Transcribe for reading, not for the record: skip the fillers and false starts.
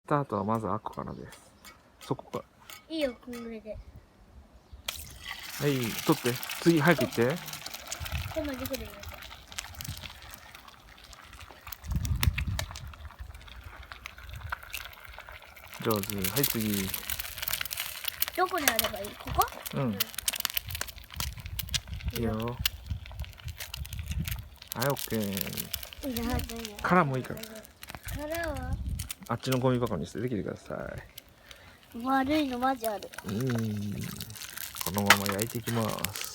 スタートはまずあっこからです。そこか。いいよ、こんぐらいで。はい、取って。次、早く行って。こんなできるよ。上手。はい、次。どこにあればいい？ここ？うん。いいよ。はい、オッケー。殻もいいから。殻は？あっちのゴミ箱に捨ててきてください。悪いのマジある。このまま焼いていきます。